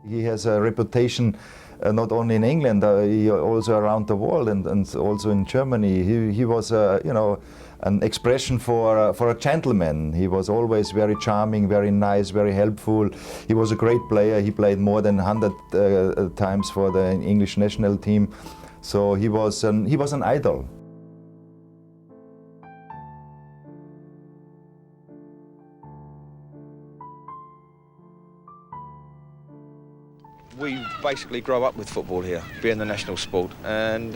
He has a reputation not only in England, he also around the world, and also in Germany. He was, an expression for a gentleman. He was always very charming, very nice, very helpful. He was a great player. He played more than 100 times for the English national team. So he was an idol. We basically grow up with football here, being the national sport, and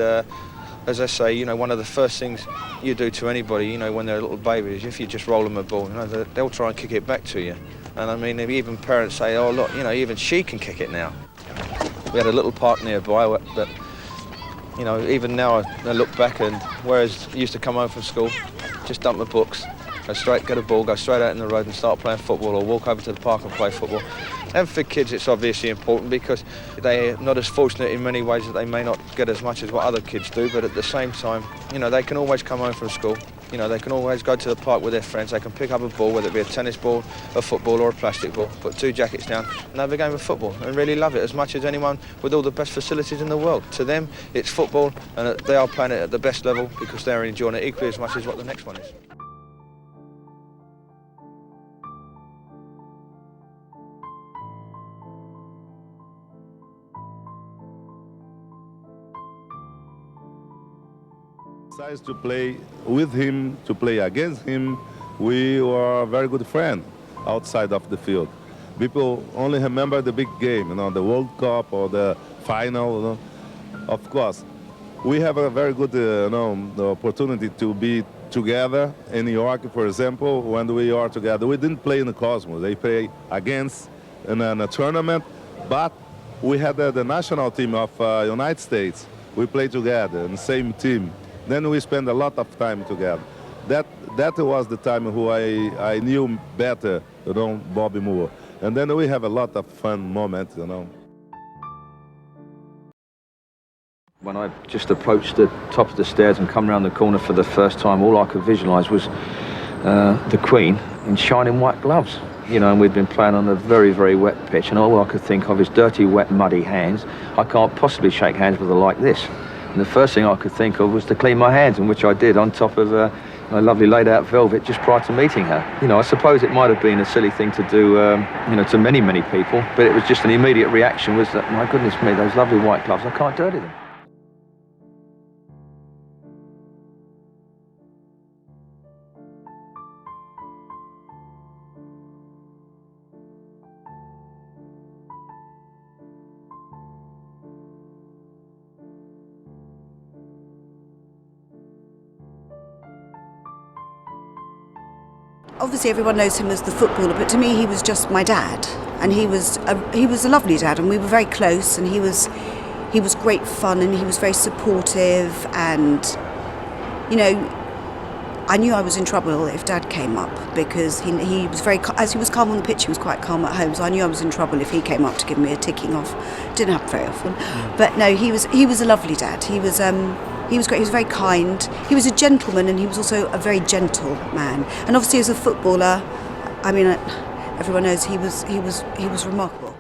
as I say, one of the first things you do to anybody, when they're a little baby, is if you just roll them a ball, they'll try and kick it back to you. And I mean, even parents say, oh look, even she can kick it now. We had a little park nearby, but even now I look back, and whereas I used to come home from school, just dump my books, get a ball, go straight out in the road and start playing football, or walk over to the park and play football. And for kids it's obviously important because they're not as fortunate in many ways that they may not get as much as what other kids do, but at the same time, they can always come home from school, they can always go to the park with their friends, they can pick up a ball, whether it be a tennis ball, a football or a plastic ball, put 2 jackets down and have a game of football and really love it as much as anyone with all the best facilities in the world. To them it's football, and they are playing it at the best level because they're enjoying it equally as much as what the next one is. Besides to play with him, to play against him, we were a very good friend outside of the field. People only remember the big game, the World Cup or the final. Of course, we have a very good the opportunity to be together in New York, for example. When we are together, we didn't play in the Cosmos. They play against in a tournament, but we had the national team of United States. We played together in the same team. Then we spent a lot of time together. That was the time who I knew better, Bobby Moore. And then we have a lot of fun moments, When I just approached the top of the stairs and come round the corner for the first time, all I could visualise was the Queen in shining white gloves. And we'd been playing on a very, very wet pitch, and all I could think of is dirty, wet, muddy hands. I can't possibly shake hands with her like this. And the first thing I could think of was to clean my hands, and which I did on top of a lovely laid-out velvet just prior to meeting her. I suppose it might have been a silly thing to do, to many, many people, but it was just an immediate reaction was that, my goodness me, those lovely white gloves, I can't dirty them. Obviously everyone knows him as the footballer, but to me he was just my dad, and he was a lovely dad, and we were very close, and he was great fun, and he was very supportive, and I knew I was in trouble if Dad came up, because he was as he was calm on the pitch, he was quite calm at home, so I knew I was in trouble if he came up to give me a ticking off. Didn't happen very often, but no, he was a lovely dad. He was great. He was very kind. He was a gentleman, and he was also a very gentle man. And obviously, as a footballer, I mean, everyone knows he was remarkable.